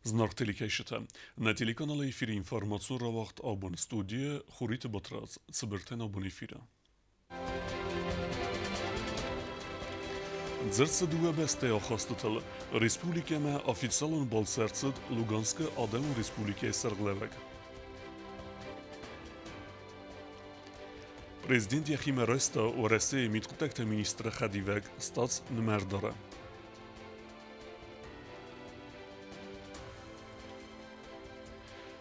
Знак телекешета. На телеканале эфире информацию равахт абон студия Хурита Батраз. Цибертен абон эфира. Ձերցը դու բեստե ախաստտել Ռեսպուլիկայմը օֆիցիալն բալսերցդ Լուգանսկը Ադեմ Ռեսպուլիկայի սրգլևակ Prezident Yaxim Resta u Rossiya Mitqutaqta ministri Xadivak Stats Nmerdara.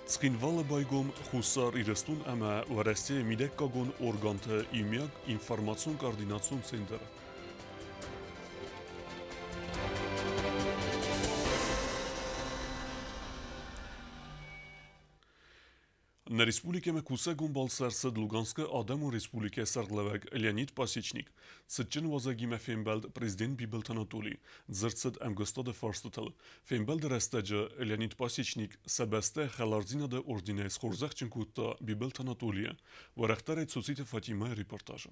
Цкинвала байгом Хусар Ирестун Ама у Rossiya Midekkagon organta imyak informatsion koordinatsion center. На республике Кусагун Балсарсад Луганска Адаму республике Сарглавак Леонид Пасечник. Сычын вазагиме Фембалд президент Бибелт Анатолий. Дзырцад Амгостада Фарстутал. Фембалд Растаджа Леонид Пасечник Сабасте Халардзинада Ординайс Хорзахченкутта Бибелт Анатолия. Варахтарет Суците Фатима репортажа.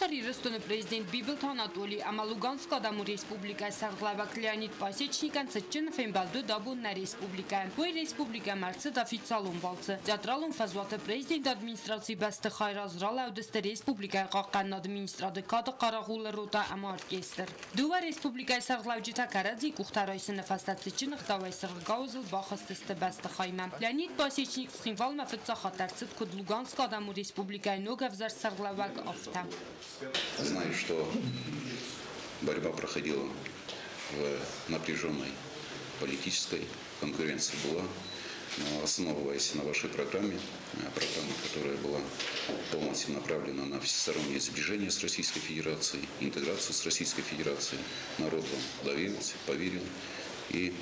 Ирестон президент Бибелт Анатолий, ама Луганска Адаму республика Сарглавак Леонид Пасечникан Сычын Фембалду Дабун на республика. Ой республика Марцет официалун балцы. Театралун фазваты президент администрации Басты Хайразрал Аудесте республика Қаққан администрады Кады Қарағулы Рота ама оркестр. Дува республика Сарглавджита Карадзи Кухтарайсы нафастат Сычын Хтавай Саргаузыл Бахастесте Басты Хайма. Леонид Пасечник схинвал мафетца Хатарцет Куд Луганска Адаму республика Ногавзар Сарглавак Офта. Знаю, что борьба проходила в напряженной политической конкуренции была, но основываясь на вашей программе, которая была полностью направлена на всестороннее сближение с Российской Федерацией, интеграцию с Российской Федерацией, народ вам доверился, поверил и,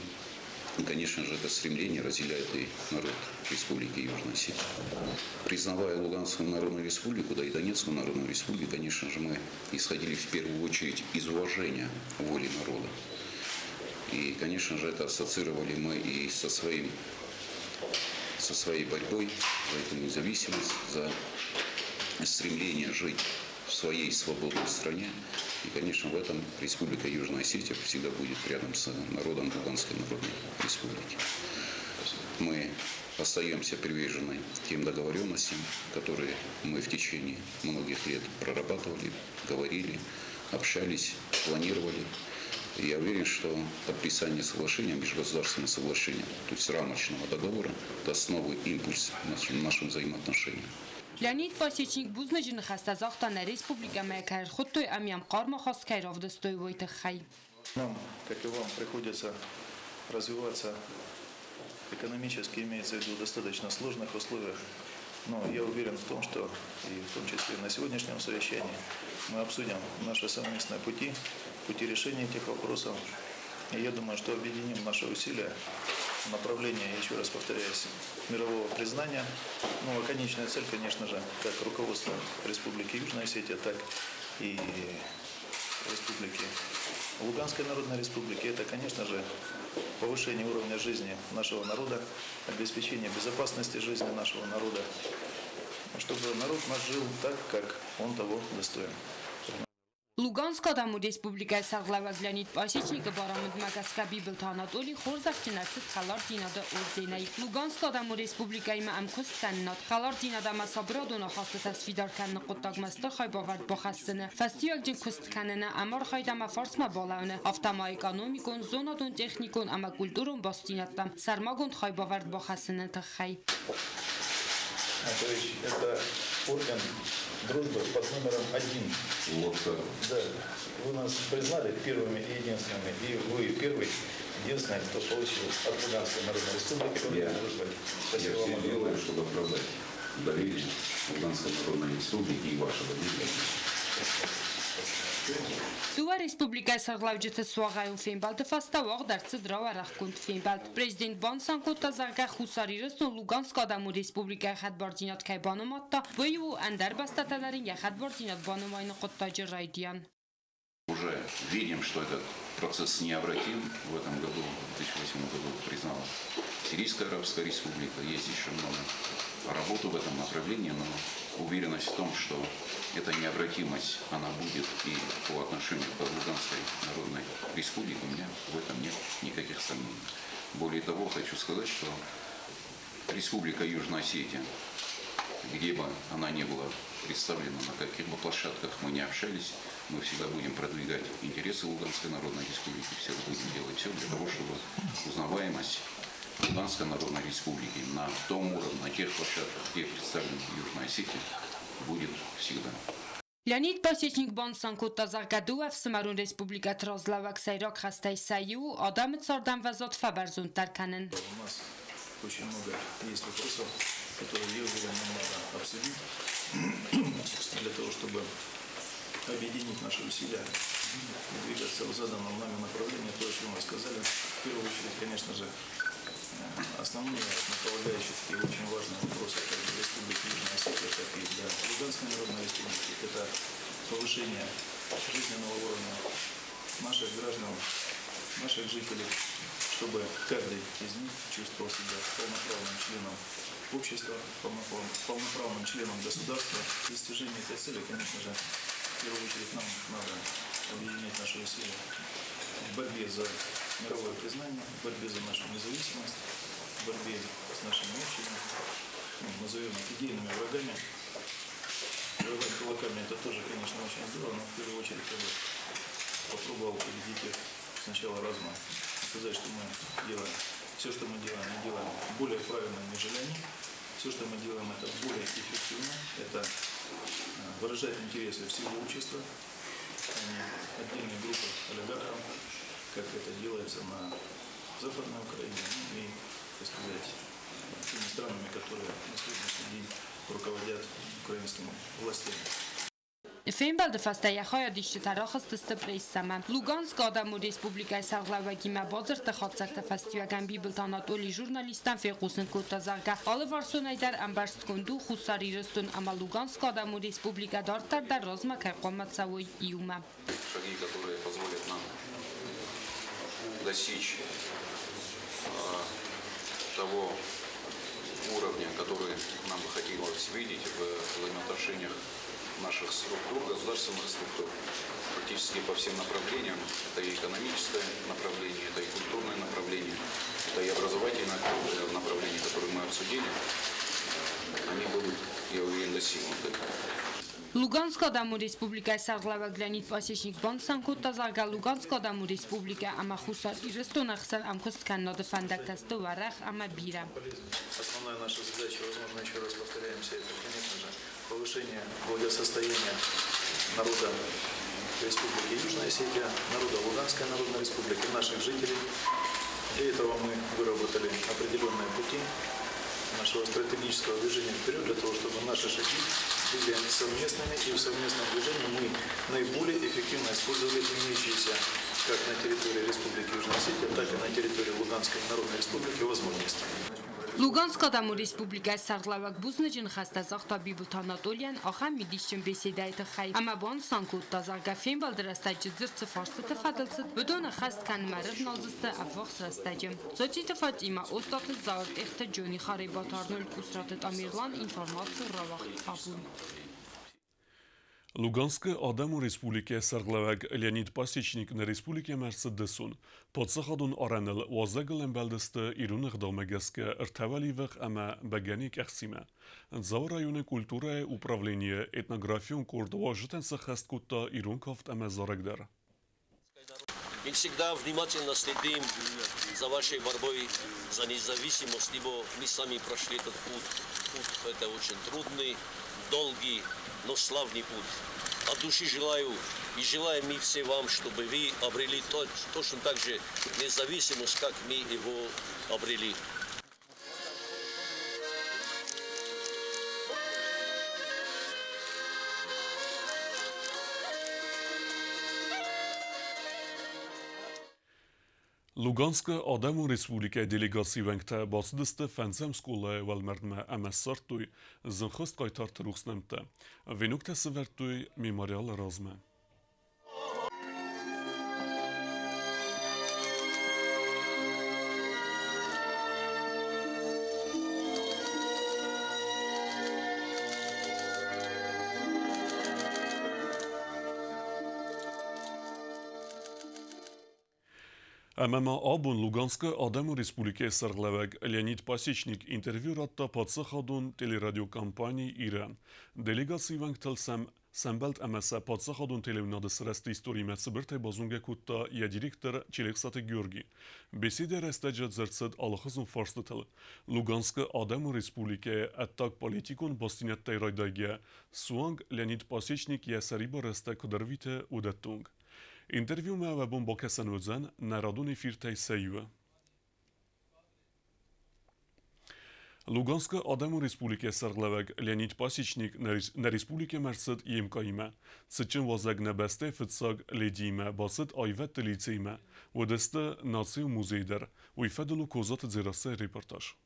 конечно же, это стремление разделяет и народ Республики Южная Осетия. Признавая Луганскую Народную Республику, да и Донецкую Народную Республику, конечно же, мы исходили в первую очередь из уважения воли народа. И, конечно же, это ассоциировали мы и со своей борьбой за эту независимость, за стремление жить в своей свободной стране. И, конечно, в этом Республика Южная Осетия всегда будет рядом с народом Луганской Народной Республики. Мы остаемся привержены тем договоренностям, которые мы в течение многих лет прорабатывали, говорили, общались, планировали. И я уверен, что подписание соглашения, межгосударственного соглашения, то есть рамочного договора, даст новый импульс нашим взаимоотношениям. Леонид Пасечник бузнажин хастазахта на республика Мэкар Хоттой Амьям Карма Хаскайров достоевой хай. Нам, как и вам, приходится развиваться экономически, имеется в виду, достаточно сложных условиях. Но я уверен в том, что и в том числе на сегодняшнем совещании мы обсудим наши совместные пути решения этих вопросов. И я думаю, что объединим наши усилия в направлении, еще раз повторяюсь, мирового признания. Ну, а конечная цель, конечно же, как руководство Республики Южная Осетия, так и Республики Луганской Народной Республики, это, конечно же, повышение уровня жизни нашего народа, обеспечение безопасности жизни нашего народа, чтобы народ наш жил так, как он того достоин. Луганска Адаму республика Сарглавак Леонид Пасечника Барамуд Магаска Бибелт Анатолий Хорзахчинарцит Халар Динада Орденай. Луганска Адаму республика има Амкост Каннат. Халар Динада Масабрадуна Хаста Тасфидар Канна Qottagmasda Xaybavard Baxasını. Festival Jin Kost Kanana Amar Xaydama Farsma Balaune. Автама экономикон, зонадон техникон, ама культурон Бастинаттам. Сармагон Xaybavard Baxasını Тахай. То есть это орган дружбы под номером 1. Вот. Да. Вы нас признали первыми и единственными. И вы первый, единственный, кто получил от Луганской Народной Республики орден дружбы. Спасибо вам. Я все делаю, чтобы оправдать доверие Луганской Народной Республики и вашего доверия. Дува республика Сарглавджита Суагайун Фембалд фаставаг дарцы драва рахкунд Фембалд. Президент Бансан Котазарга Хусарирестон Луганска Адаму республика Хадбардинат Кайбануматта Вою Андар Бастаталарин я Хадбардинат Банумайна Коттаджи Райдиян. Уже видим, что этот процесс необратим. В этом году, в 2008 году, признала Сирийская Арабская Республика. Есть еще много работу в этом направлении, но уверенность в том, что эта необратимость, она будет и по отношению к Луганской Народной Республике, у меня в этом нет никаких сомнений. Более того, хочу сказать, что Республика Южная Осетия, где бы она ни была представлена, на каких бы площадках мы не общались, мы всегда будем продвигать интересы Луганской Народной Республики, всегда будем делать все для того, чтобы узнаваемость Луганской Народной Республики на том уровне, на тех площадках, где представлена Южная Осетия, будет всегда. Լեոնիդ Պասեչնիկ Սանկուտա Զարգադուև Սմարուն Ռեսպուբլիկա Трозлавак Сайрок Хастай Саю, Адам Цордан Вазот Фабарзун Тарканен. У нас очень много есть вопросов, которые, я уверен, нам надо обсудить для того, чтобы объединить наши усилия и двигаться в заданном нами направлении, то, о чем вы сказали. В первую очередь, конечно же, основные направляющие и очень важные вопросы как для Республики Южная Осетия, так и для Луганской Народной Республики – это повышение жизненного уровня наших граждан, наших жителей, чтобы каждый из них чувствовал себя полноправным членом общества, полноправным членом государства. Достижение этой цели, конечно же, в первую очередь нам надо объединять наши усилия в борьбе за мировое признание, в борьбе за нашу независимость, в борьбе с нашими общими, назовем их идейными врагами. Воевать кулаками это тоже, конечно, очень здорово, но в первую очередь я бы попробовал победить их сначала разумом, сказать, что мы делаем, все, что мы делаем более правильно, нежели они. Все, что мы делаем, это более эффективно, это выражает интересы всего общества, а не отдельной группы олигархов, как это делается на Западной Украине, и, так сказать, теми странами, которые на сегодняшний день руководят украинскими властями. Ֆեյմբալդը ֆաստայախայա դիշտարախս տստպրեյսամա Լուգանսկ Ադամու Ռեսպուբլիկայի սաղլավագիմա բոձր տխացակտը ֆաստիվագան բիբլտանատոլի ժուրնալիստան ֆեխուսն կոտազարգա Ալվարսոն այդար ամբարստ կոնդու խուսարի ռստուն ամա Լուգանսկ Ադամու Ռեսպուբլիկա դարտար դար ռոզմա կայqոմացավոյ իումա Шаги, которые позволят нам достичь того уровня, который нам бы хотелось видеть в взаимоотношениях наших структур, государственных структур, практически по всем направлениям. Это и экономическое направление, это и культурное направление, это и образовательное направление, которое мы обсудили. Они будут, я уверен, достигнуты. Լուգանսկ Ադամու Ռեսպուբլիկայի սաղլավագլանիտ պասեչնիկ Սանկուտա Զարգա Լուգանսկ Ադամու Ռեսպուբլիկա ամախուսար իրստոն ախսար ամքոստքան նոды фандактасты варах амабира. Основная наша задача, возможно, еще раз повторяемся, это, конечно же, повышение благосостояния народа Республики Южная Осетия, народа Луганской Народной Республики, наших жителей. Для этого мы выработали определенные пути нашего стратегического движения вперед, для того, чтобы наши шаги были совместными, и в совместном движении мы наиболее эффективно использовали имеющиеся как на территории Республики Южная Осетия, так и на территории Луганской Народной Республики возможности. Լուգանսկ Ադամու Ռեսպուբլիկայի սաղլավակ բուզնջն խաստազախտա բիբլտանատոլյան ախամ միդիշչն բեսեդայթը խայ ամաբոն Սանկուտա Զարգա ֆեյմբալ դրաստաճը ձրցը ֆարսը տֆադլցըտ վդոնը խաստ կան մարև նալզստը ավոխ սրաստաճը ծոչի տֆած իմա ոստատը զարդ էխտը ջոնի խարեբաթարնոլ կուսրատըտ ամիրլան ինվորմացը ռավախ ապուն Լուգանսկը Ադամու Ռեսպուբլիկայի սաղլավակ Լեոնիդ Պասեչնիկն Ռեսպուբլիկայի մերսդեսուն Պոցախադուն արանել վազագլեն բալդստը իրունը գդոմեգասկը ըրթավալիվղ ամա բագանի կեղսիմը Զավրայունը կուլտուրայի управление этнографион Кордова житен сахасткута ирунковт амэ зарагдар. Мы всегда внимательно следим за вашей борьбой за независимость, ибо мы сами прошли этот путь. Путь это очень трудный, долгий, но славный путь. От души желаю и желаем мы все вам, чтобы вы обрели точно так же независимость, как мы его обрели. Լուգանսկը Ադամու Ռեսպուբլիկայի դելեգացիվ ենք թե բացդստը ֆանձեմ սկոլը վալմերդմը ամասարտույ զնխոստ կայթար թրուխսնեմտը վենուկտը սվերտույ մեմորիալ ռազմը ММА Абун Луганская Адаму Республике Сарглавек Леонид Пасечник интервью ратта Пацахадун телерадиокомпании Иран. Делегации Вангтал Самбалт МСА Пацахадун телевинады срасты истории Мецеберте Базунге Кутта я директор Челексаты Георгий. Беседе растаджат зерцед Аллахазун Фарстатал. Луганская Адаму Республике Аттак политикун Бастинет Тайрайдаге Суанг Леонид Пасечник я Сариба Раста Кударвите Удаттунг. Интервью ме вебун با کسان وزن نرادون فیرتای سیوه. Луганская Адаму Республике Сарглавек Леонид Пасечник на Республике Мерсет Емкаиме. Цечин возлег небесте фицаг ледиме басет айвет лицейме. Водесте нацию музейдер. Уйфеделу козат зирасе репортаж.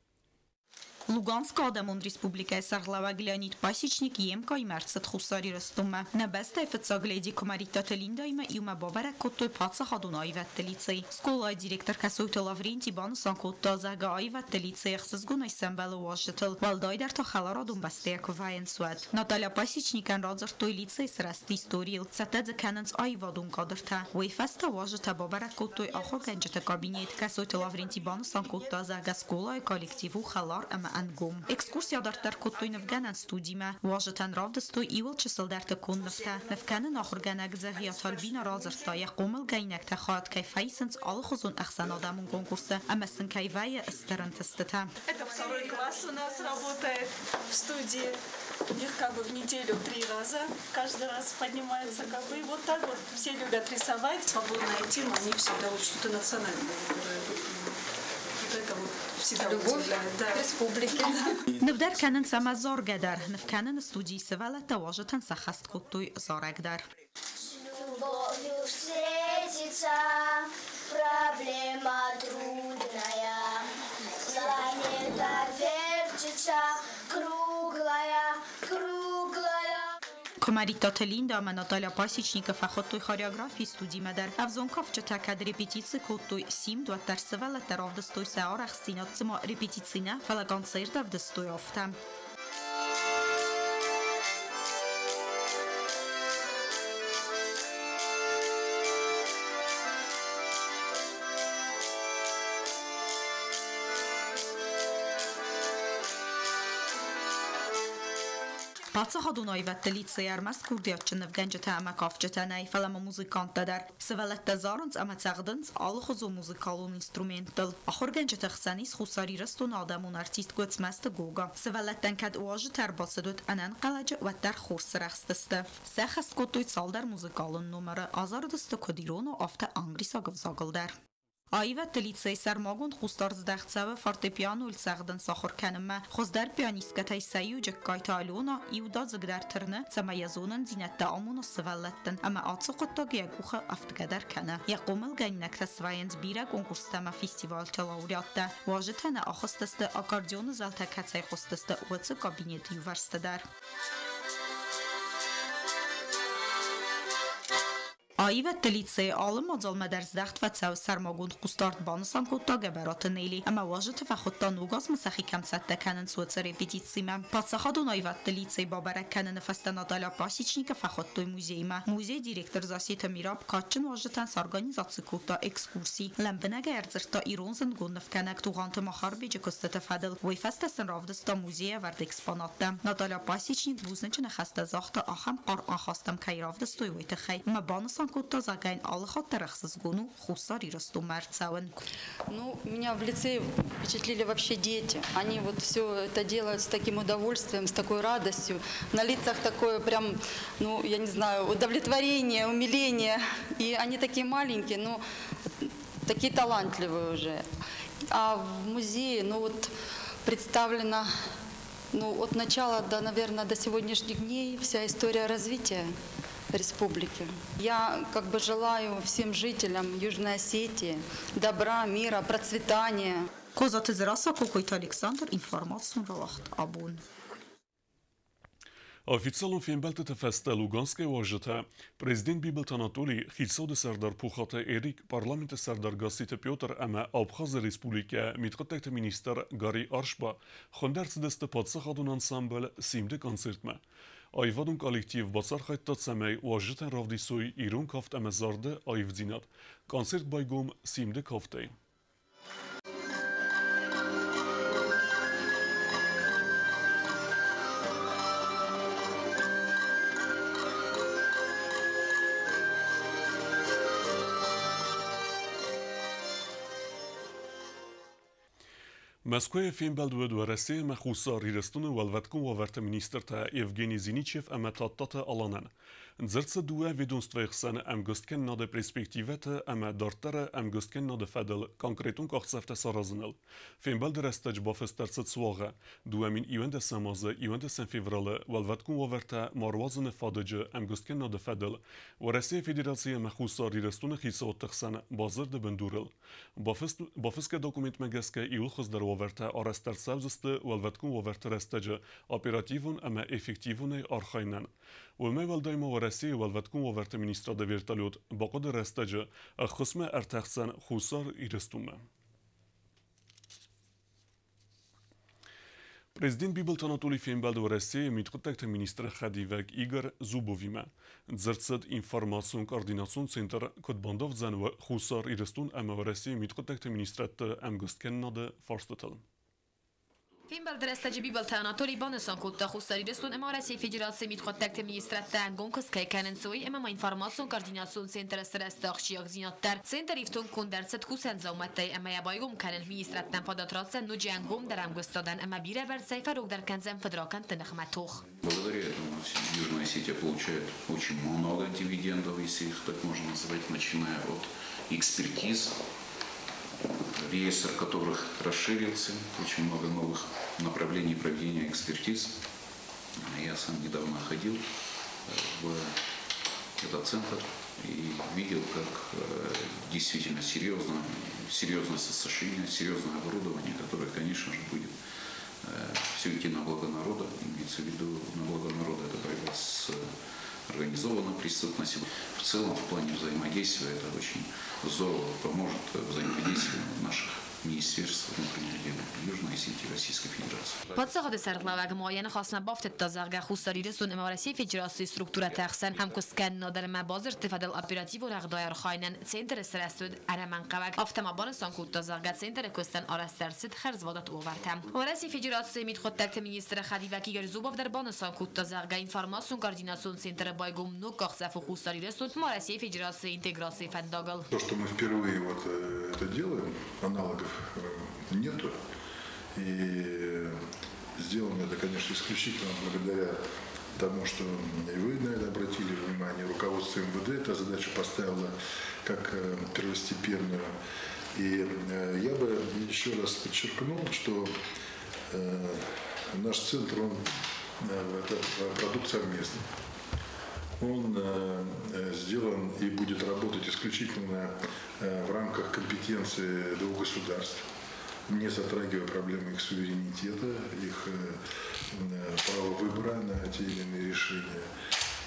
Լուգանսկ Ադամոն Ռեսպուբլիկայի Սարղլավագ Լեոնիդ Պասիչնիկ Եմկայի մերցդ խուսարի ռստումը։ Նեբեստ է ֆծագլեդի կոմարիտատը լինդայմը իումը բավարը կոտոյ պացը խադուն այվət տլիցեի։ Սկոլայի դիրեկտոր կասոյթը լավրինտի բանը սանքոտտա զագա այվət տլիցեի խսզգուն այս սեմբալը ուաժտլ, վալդայդար թո խալարադուն բաստեյակը վայեն սուատ։ Նատալյա Պասիչնիկան ռաձրտոյ լիցեի սրաստի ստորիլ, ծատեձը կանանց այվադուն կադրթա։ Վեյֆեստը ուաժտա բավարը կոտոյ ախոր գենջտը կաբինետ կասոյթը լավրինտի բանը սանքոտտա զագա սկոլայի կոլեկտիվու խալար անգում Экскурсия дартар куттой невганан студима важатан равдстой ивол чисел дарта кун нефта невканан ахурганак захият халбина разерта яқумл гайнак тахат кайфайсенс алхузун ахсан адамун конкурса амасын кайвая старантастата. Это второй класс у нас работает в студии. У них как бы в неделю 3 раза, каждый раз поднимается как бы. И вот так вот все любят рисовать. Свободная тема, они всегда вот что-то национальное выбирают. Вот это вот всегда удивляет. Да. Республики. Невдар канен сама зоргадар, невканен студии севала таважатан сахаст куттой зорагдар. Любовью встретиться, проблема трудная, планета вертится, круглая, круглая. Комаритата Линда Наталья Пасечника фахоттой хореографии студии Мадар. Авзонков чета кад репетиции коттой сим дуат тарсевала таравдастой саорах синатцема репетицина фала концерта вдастой офта. Բացը հադունայվատ դլիցը արմաստ կուրդիաչը նվգանջը ամակավջը նայ ֆալամ մուզիկանտ դար սվալատ դազարոնց ամացաղդնց ալխոզո մուզիկալուն ինստրումենտալ ախորգանջը տխսանիս խուսարի ռստոն ադամուն արտիստ գոցմաստը գոգա սվալատան կad ուաժը տարբասդոտ անան qalajı վատար խորսրախստստը սախաստ կոտոյ ցալդար մուզիկալուն նոմերը ազարդստը կոդիրոնո ավտա անգրիսա գվզագլդար Այվա տլիցեի սարմագուն խուստարց դաղցավը ֆորտեպիանո ուլ սաղդն սախորքանմը խոզդար պիանիսկաթայ սայու ջկկայթ ալյոնա իուդա զգդար թրնը ծամայազոնն զինատտա ամունը սվալլատտն ամա ացոկոտտոգ յագուխը ավտգադար քանը յակոմել գայննակտա սվայենց բիրա կոնկուրստամա ֆեստիվալ չլաուրյատտա վաժթանա ախստստը ակարդիոնը զալթակացայ խոստստը ուծը կաբինետ յուվարստադար Այվա տլիցեի ալում ածալմադար զդաղթվացավ սարմագունդ կուստարդ բանսան կոտագը բերատնեիլի, ամա վաժը թվախոտտան ուգազ մսախի կամցատտականն սուացը ռեպետիցիմը։ Պացախադուն այվա տլիցեի բաբարականը նվաստան ադալա պասիչնիկը ֆախոտտոյ մուզեյմը։ Մուզեյ դիրեկտոր Զասիթը Միրապ կաչն վաժտան սարգանիզացի կոտա էքսկուրսի։ Լամբնագը երձրտա իրոնզն գոննվկանակ տուղանթը մախարբիջը կստը ֆադել վեյֆաստասն ravdստա մուզեյը վարդ էքսպոնատը։ Նատալա պասիչնիկ բուզնչը նխաստա զախտը ախամ qar անխաստամ քայ ravdստոյ վեյթը խայ։ Մա բանսան Загайн Аллахаттарахсазгуну хусари растумарцаун. Ну, меня в лицее впечатлили вообще дети. Они вот все это делают с таким удовольствием, с такой радостью. На лицах такое прям, ну, я не знаю, удовлетворение, умиление. И они такие маленькие, но такие талантливые уже. А в музее, ну, вот представлена, ну, от начала до, наверное, до сегодняшних дней вся история развития республики. Я как бы желаю всем жителям Южной Осетии добра, мира, процветания. Козат из Раса Кокойт Александр, информацию Ралахт Абун. Официалун фембелтete feste Luganske вожете президент Бибелт Анатолий хитсоды Сардар Пухата Эрик парламенте Сардар Гасите Петр ама Абхаз Республика митқаттекте министр Гари Аршба хондерцдесте падсахадун ансамбл симде концертме. Այվադուն կոլեկտիվ բացառ ծամեի ու աժտեն ռավդիսոյի իրուն կավտ ամեզարդը այվձինատ, կոնսերտ բայգում սիմդը կավտեի։ Москве финбалдуе до России махусар ирестуны валваткун ваверта министрта Евгений Зиничев амататтата аланан. Дзерца дуе ведомство ихсан амгосткен наде перспективета ама дартара амгосткен наде федел конкретун кахцефте саразыныл. Финбалд рестач бафестерцет свага. Дуамин ивенде самаза ивенде сен феврале валваткун ваверта марвазын фадыжы амгосткен наде федел. В России Федерация махусар ирестуны хисот тахсан базар де бендурыл. Бафеске документ мегеске иул хоздарова Ваверта арастарсавзысты валваткун ваверта растаджа оперативун ама эффективуны архайнан. Улмай валдайма в России валваткун ваверта министра да вертолет бақоды растаджа ахусме артахсан хусар и рестуме. Президент Бибелт Анатолий Фейнбалд в России митхотакта министра Хадивек Игорь Зубовима. Дзерцет информацион координацион центр Котбандов занва хусар и рестун ама в России митхотакта министрат амгосткен наде фарстатал. Финбалд растаджи Бибелт Анатолий Банесан кутта хусар и рестун ама России Федерации митхотакта министрат ангонкас кайканенсой ама информацион координацион центр срестахшиях зинаттар. Центр ифтун кундерцет кусен зауматтай ама ябайгум канен министраттан падатратсен нуджи ангом дар амгостадан ама бире версайфарук дар канзем федракан тынахматух. Благодаря этому Южная Осетия получает очень много дивидендов, если их так можно назвать, начиная от экспертиз, реестр которых расширился, очень много новых направлений проведения экспертиз. Я сам недавно ходил в этот центр и видел, как действительно серьезное состояние, серьезное оборудование, которое, конечно же, будет все идти на благо народа, имеется в виду на благо народа, это борьба с организованной преступностью. В целом, в плане взаимодействия это очень здорово поможет взаимодействию наших министерств внутренних дел Южной Осетии Российской Федерации. Подсахады сарглаваг معين خاصنا بافت تزارغ خصاري رسون امارسي فدراسي ستركتورا تخسن هم كسكن نادر مبازر تفادل اپراتيف و رغداير خاينن سنتر سرستود ارمن قواق افتما بانسان كوت تزارغ سنتر كستن ارسترسد خرزوادات اوورتم ورسي فدراسي ميت خدتك министр Хадивек Игорь Зубов در بانسان كوت تزارغ информацион координацион центр байгум ну кахсафу خصاري رسون России Федерации интеграции фендагал. То, что мы впервые вот это делаем, аналогов нету. И сделано это, конечно, исключительно благодаря тому, что и вы, наверное, обратили внимание, руководство МВД эту задачу поставило как первостепенную. И я бы еще раз подчеркнул, что наш центр, он это продукт совместный. Он сделан и будет работать исключительно в рамках компетенции двух государств, не затрагивая проблемы их суверенитета, их права выбора на те или иные решения.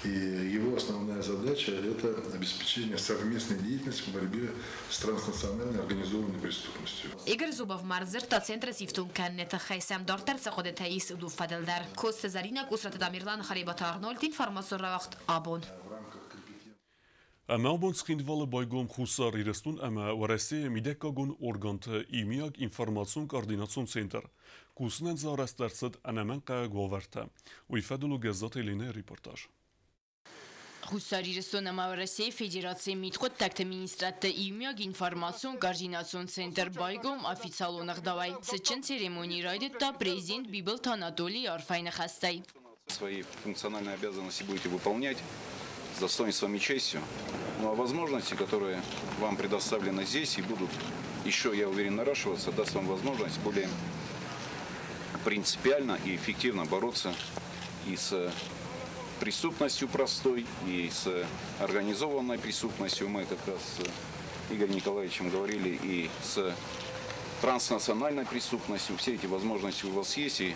И его основная задача – это обеспечение совместной деятельности в борьбе с транснациональной организованной преступностью. Игорь Зубов марзер та центр сифтун каннета хайсам дартар саходе таис уду фаделдар. Кост заринак усрата дамирлан харибата Арнольд информацион равахт абон. Ама обон схиндвалы байгом хусар ирестун ама в России мидекагун органты имияг информацион координацион центр. Куснен за арастарцет анамен каяг ваверта. Уйфадулу газет элине репортаж. Хусари ресонама России Федерации митхот такта министрата имияг информацион координацион центр байгом официалонах давай. Сечен церемонии райдетта президент Бибелт Анатолий Арфайна хастай. Свои функциональные обязанности будете выполнять с достоинством и честью. Ну а возможности, которые вам предоставлены здесь и будут еще, я уверен, наращиваться, даст вам возможность более принципиально и эффективно бороться и с преступностью простой, и с организованной преступностью. Мы как раз с Игорем Николаевичем говорили, и с транснациональной преступностью. Все эти возможности у вас есть. И,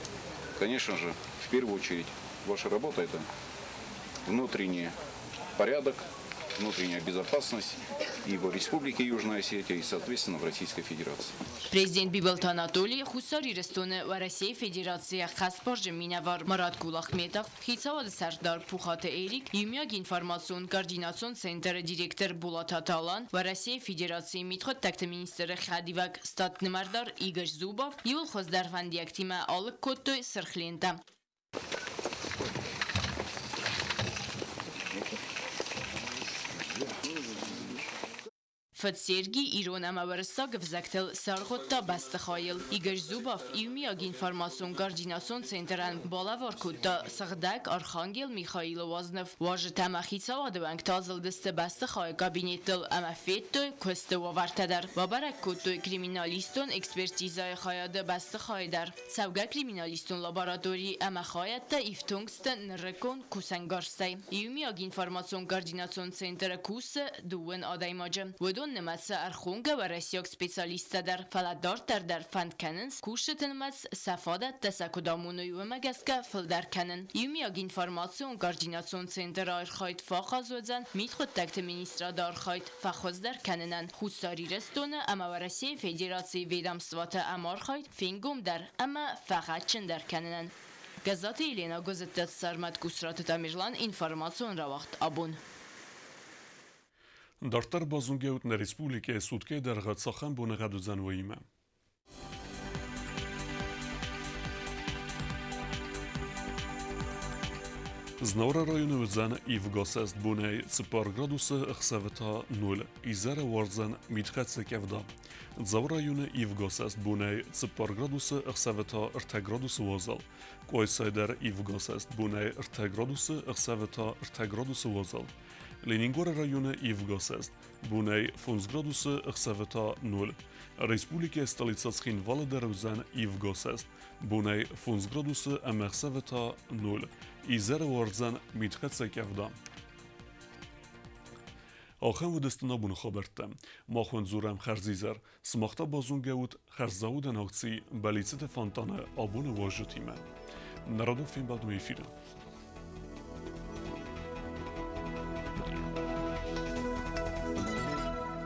конечно же, в первую очередь, ваша работа – это внутренний порядок, внутренняя безопасность и в Республике Южная Осетия, и, соответственно, в Российской Федерации. Президент Бибилт Анатолий Хусари Рестона в России Федерации Хаспорж Минавар Марат Гулахметов, Хицавад Сардар Пухат Эрик, Юмяг информацион координацион центра директор Булат Аталан, в России Федерации Митхот такта министр Хадивак Статнемардар Игорь Зубов, Юл Хоздарфанди Актима Алык Коттой Сархлента. Фатсерги Ирон Амаварсаг взактел Сарготта Бастахайл Игорь Зубов Юмяг информацион координацион центран Балаваркутта Сагдак Архангел Михаил Вознов Важе Тамахицавад Вангтазл Десте Бастахай кабинеттл Амафетто Косте Вавартадар Вабараккутто криминалистон экспертизай Хаяда Бастахайдар Савга криминалистон лаборатории Амахаятта Ифтунгста Нрекон Кусангарстай Юмяг информацион координацион центра Куса Дуэн Адаймаджа نماس ارخونگه و رسیاک سپیسالیسته در فلدار در فند کنن کوشت نماس سفادت تسکدامونوی و مگسکه فلدر کنن یومیاگ اینفارماسیون کوردیناسیون سنتر آرخایت فاخاز وزن میت خود تکت مینیسترا دارخایت فخوز در کننن خودساری رستونه اما و رسی فدراسی ویدامسوات امارخایت فینگوم در اما فقط چن در کننن گزات ایلینا گزتت سرمت گسرات تامیرلان اینفارماسیون را وقت آبون Դարտար բազունգեուտն Ռեսպուլիկա սուտկե դարղացախան բոնեղադուզան ոյիմը։ Znora rajonu vëzën I vgasest bunej cëpar gradusë ëksavëta 0, izere warzën mitkat se kevda. Dzavra rajonu I vgasest bunej cëpar gradusë ëksavëta ërte gradusë wazal. Kojsajder I vgasest bunej ërte gradusë ëksavëta ërte gradusë wazal. Leningore rajonu I vgasest bunej funz gradusë ëksavëta 0. Respublike Stolicatskin Valeder vëzën I vgasest bunej funz gradusë ëksavëta 0. İzere warzan mitxetse kevda. آخر و دستنا بون خبرتم. ما خون زورم خرزیزر. سماختا بازون گود خرزاود ناختی بلیت فانتانه آبون واجتیمه. نرادو فیلم بعد میفیرم.